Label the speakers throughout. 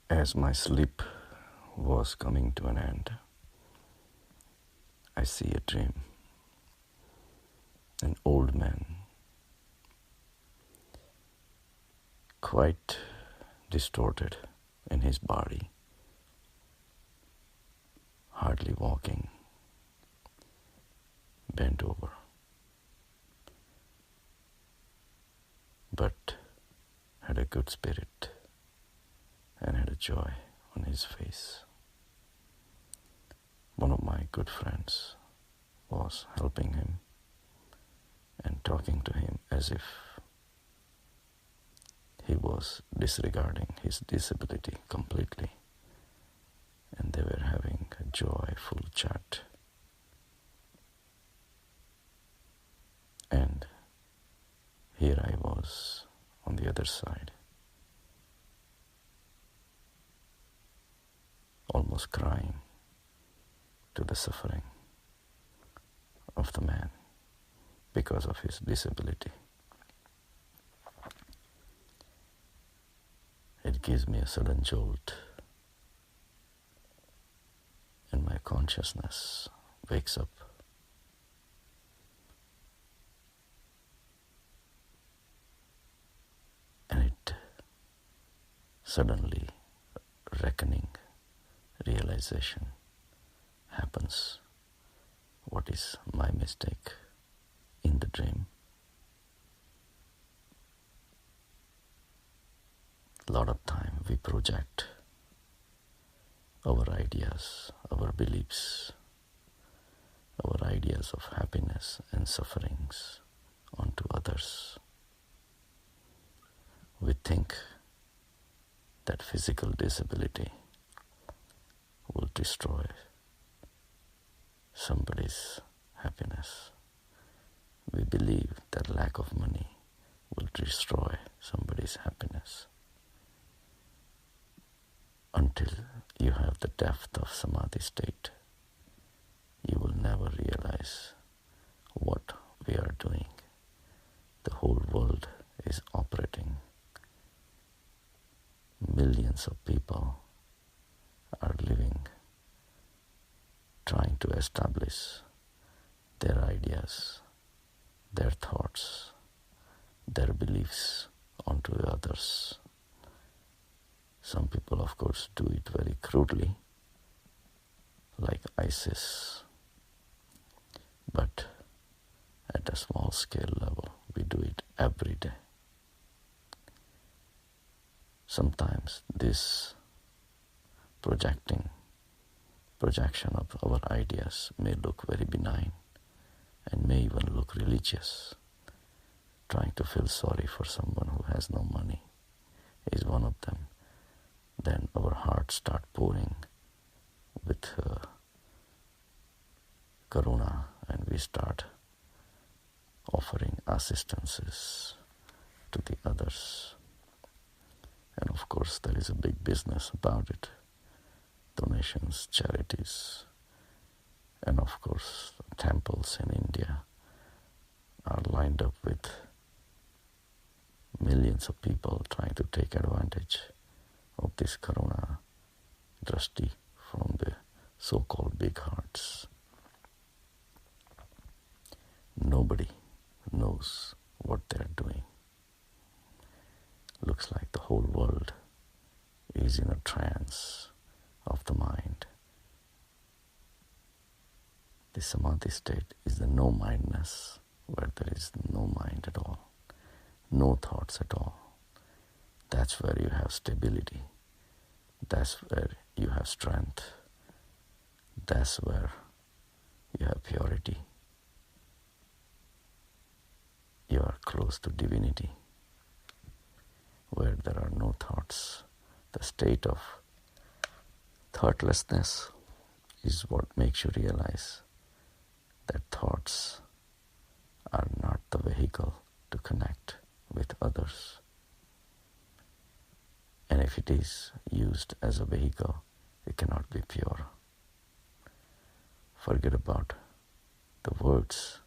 Speaker 1: As my sleep was coming to an end, I see a dream. An old man, quite distorted in his body, hardly walking, bent over, but had a good spirit and had a joy on his face. One of my good friends was helping him and talking to him as if he was disregarding his disability completely, and they were having a joyful chat. And here I was on the other side, almost crying to the suffering of the man because of his disability. It gives me a sudden jolt, and my consciousness wakes up. And it suddenly reckoning, realization happens. What is my mistake in the dream? A lot of time we project our ideas, our beliefs, our ideas of happiness and sufferings onto others. We think that physical disability will destroy somebody's happiness. We believe that lack of money will destroy somebody's happiness. Until you have the depth of samadhi state, you will never realize what we are doing. The whole world is operating. Millions of people are living, trying to establish their ideas, their thoughts, their beliefs onto others. Some people, of course, do it very crudely, like ISIS. But at a small scale level, we do it every day. Sometimes this projection of our ideas may look very benign and may even look religious. Trying to feel sorry for someone who has no money is one of them. Then our hearts start pouring with karuna, and we start offering assistances to the others. And of course, there is a big business about it. Donations, charities, and of course, temples in India are lined up with millions of people trying to take advantage of this karuna drashti from the so-called big hearts. Nobody knows what they're doing. Looks like the whole world is in a trance of the mind. The samadhi state is the no-mindness, where there is no mind at all, no thoughts at all. That's where you have stability. That's where you have strength. That's where you have purity. You are close to divinity, where there are no thoughts. The state of thoughtlessness is what makes you realize that thoughts are not the vehicle to connect with others. And if it is used as a vehicle, it cannot be pure. Forget about the words.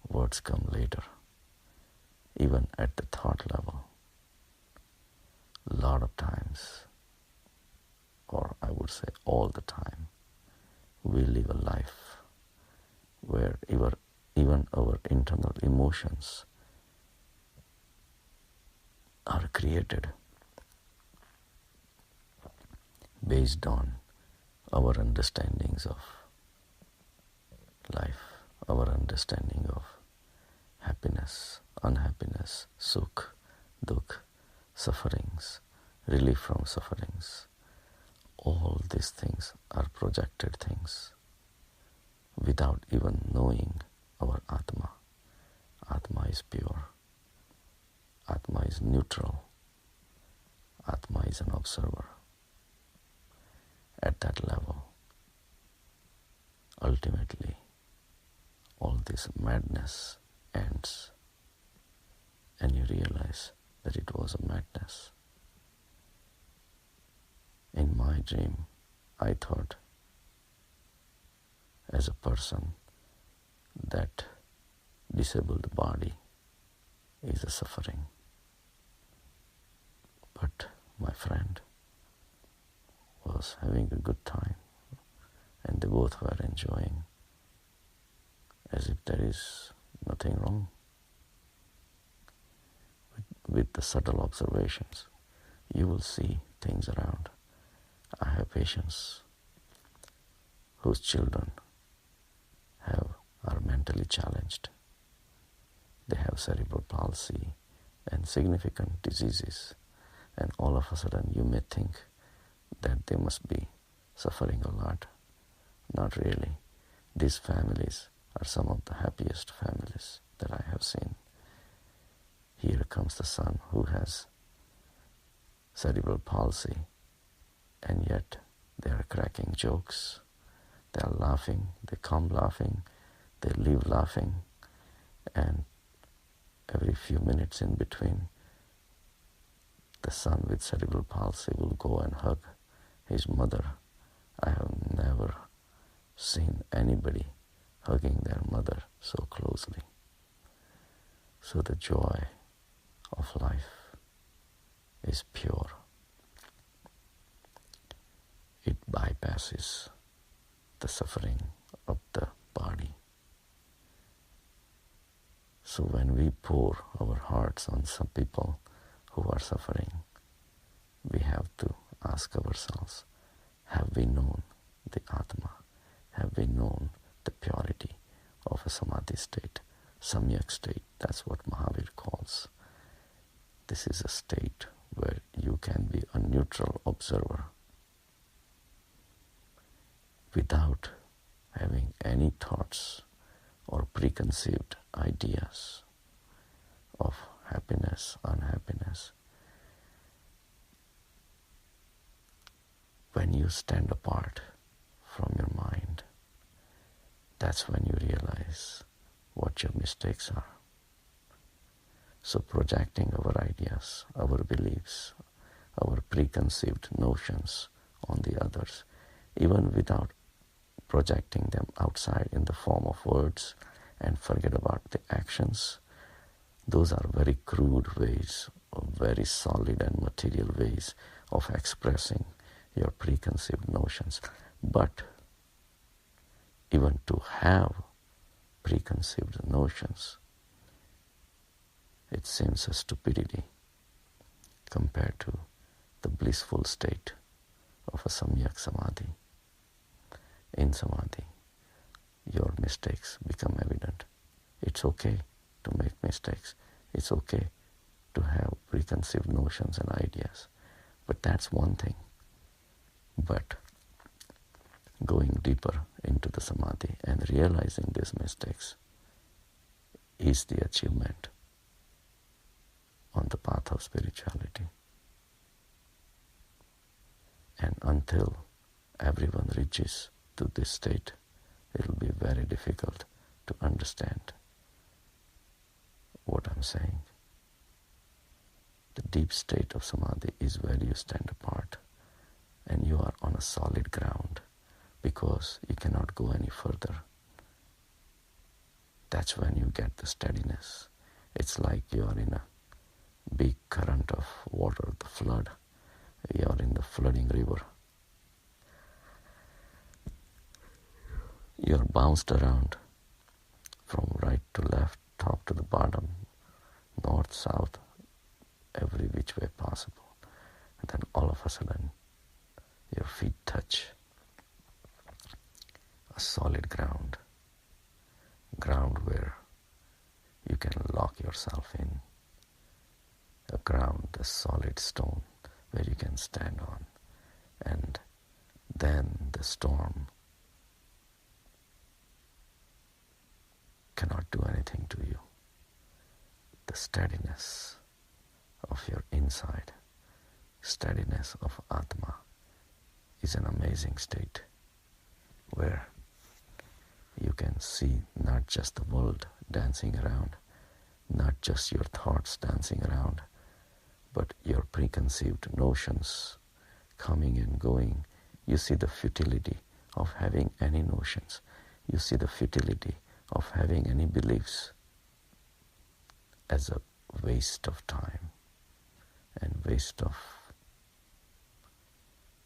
Speaker 1: Words come later. Even at the thought level, a lot of times would say all the time. We live a life where even our internal emotions are created based on our understandings of life, our understanding of happiness, unhappiness, sukh, dukh, sufferings, relief from sufferings. All these things are projected things without even knowing our Atma. Atma is pure. Atma is neutral. Atma is an observer. At that level, ultimately, all this madness ends, and you realize that it was a madness. In my dream, I thought, as a person, that disabled body is a suffering. But my friend was having a good time, and they both were enjoying as if there is nothing wrong. With the subtle observations, you will see things around. I have patients whose children are mentally challenged. They have cerebral palsy and significant diseases, and all of a sudden you may think that they must be suffering a lot. Not really. These families are some of the happiest families that I have seen. Here comes the son who has cerebral palsy, and yet they are cracking jokes. They are laughing, they come laughing, they leave laughing, and every few minutes in between, the son with cerebral palsy will go and hug his mother. I have never seen anybody hugging their mother so closely. So the joy of life is pure. It bypasses the suffering of the body. So when we pour our hearts on some people who are suffering, we have to ask ourselves, have we known the Atma? Have we known the purity of a Samadhi state, Samyak state? That's what Mahavir calls. This is a state where you can be a neutral observer without having any thoughts or preconceived ideas of happiness, unhappiness. When you stand apart from your mind, that's when you realize what your mistakes are. So projecting our ideas, our beliefs, our preconceived notions on the others, even without projecting them outside in the form of words and forget about the actions, those are very crude ways, or very solid and material ways of expressing your preconceived notions. But even to have preconceived notions, it seems a stupidity compared to the blissful state of a Samyak Samadhi. In Samadhi, your mistakes become evident. It's okay to make mistakes. It's okay to have preconceived notions and ideas. But that's one thing. But going deeper into the Samadhi and realizing these mistakes is the achievement on the path of spirituality. And until everyone reaches to this state, it will be very difficult to understand what I'm saying. The deep state of Samadhi is where you stand apart and you are on a solid ground because you cannot go any further. That's when you get the steadiness. It's like you are in a big current of water, the flood. You are in the flooding river. You're bounced around from right to left, top to the bottom, north, south, every which way possible. And then all of a sudden, your feet touch a solid ground where you can lock yourself in, a ground, a solid stone where you can stand on. And then the storm cannot do anything to you. The steadiness of your inside, steadiness of Atma, is an amazing state where you can see not just the world dancing around, not just your thoughts dancing around, but your preconceived notions coming and going. You see the futility of having any notions. You see the futility of having any beliefs as a waste of time and waste of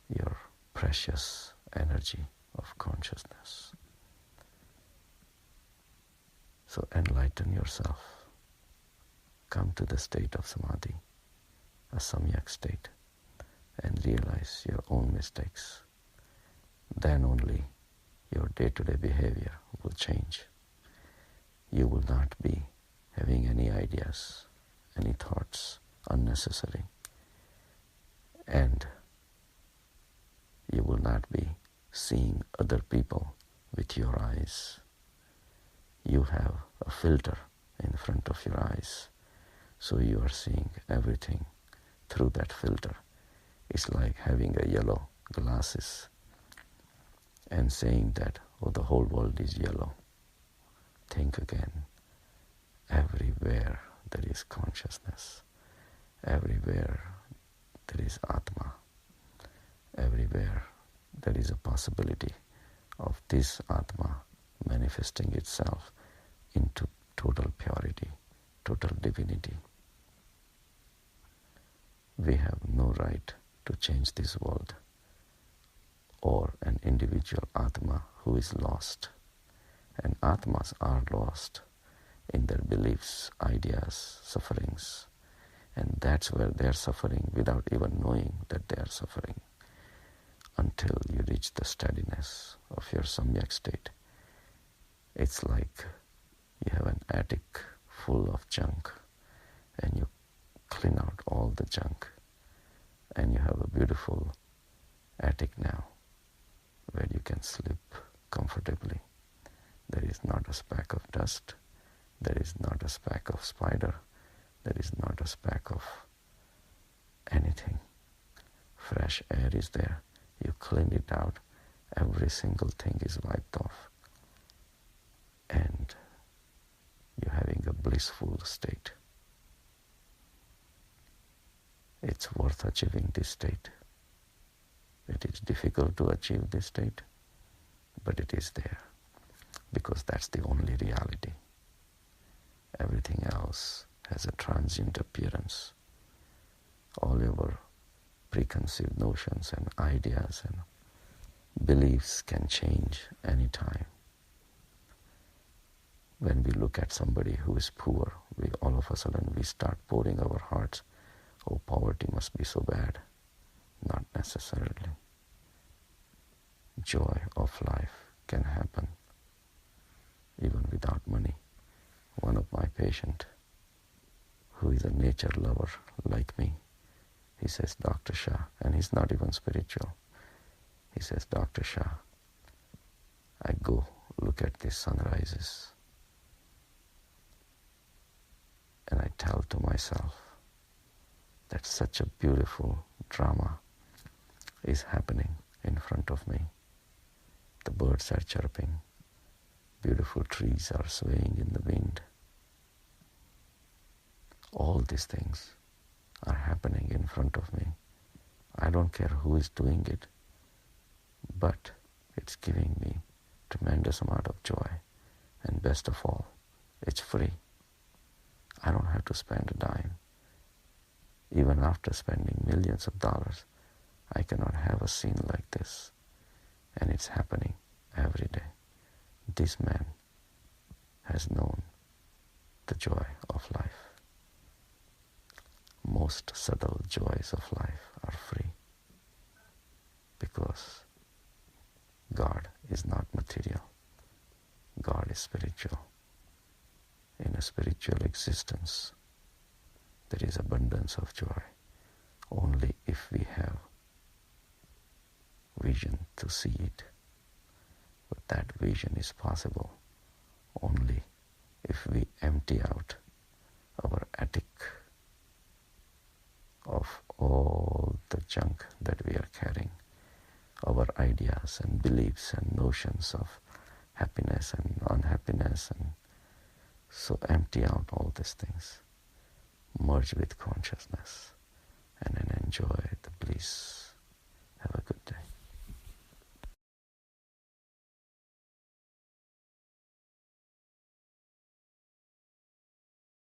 Speaker 1: your precious energy of consciousness. So enlighten yourself. Come to the state of samadhi, a samyak state, and realize your own mistakes. Then only your day-to-day behavior will change. You will not be having any ideas, any thoughts unnecessary, and you will not be seeing other people with your eyes. You have a filter in front of your eyes, so you are seeing everything through that filter. It's like having a yellow glasses and saying that, oh, the whole world is yellow. Think again. Everywhere there is consciousness. Everywhere there is Atma. Everywhere there is a possibility of this Atma manifesting itself into total purity, total divinity. We have no right to change this world or an individual Atma who is lost. And Atmas are lost in their beliefs, ideas, sufferings. And that's where they're suffering without even knowing that they are suffering, until you reach the steadiness of your samyak state. It's like you have an attic full of junk and you clean out all the junk and you have a beautiful attic now where you can sleep comfortably. There is not a speck of dust, there is not a speck of spider, there is not a speck of anything. Fresh air is there, you clean it out, every single thing is wiped off, and you're having a blissful state. It's worth achieving this state. It is difficult to achieve this state, but it is there, because that's the only reality. Everything else has a transient appearance. All your preconceived notions and ideas and beliefs can change anytime. When we look at somebody who is poor, we all of a sudden we start pouring our hearts, oh, poverty must be so bad. Not necessarily. Joy of life can happen even without money. One of my patients, who is a nature lover like me, he says, Dr. Shah, and he's not even spiritual. He says, Dr. Shah, I go look at these sunrises and I tell to myself that such a beautiful drama is happening in front of me. The birds are chirping, beautiful trees are swaying in the wind. All these things are happening in front of me. I don't care who is doing it, but it's giving me tremendous amount of joy. And best of all, it's free. I don't have to spend a dime. Even after spending millions of dollars, I cannot have a scene like this. And it's happening every day. This man has known the joy of life. Most subtle joys of life are free because God is not material. God is spiritual. In a spiritual existence, there is abundance of joy only if we have vision to see it. But that vision is possible only if we empty out our attic of all the junk that we are carrying, our ideas and beliefs and notions of happiness and unhappiness, and so empty out all these things, merge with consciousness, and then enjoy the bliss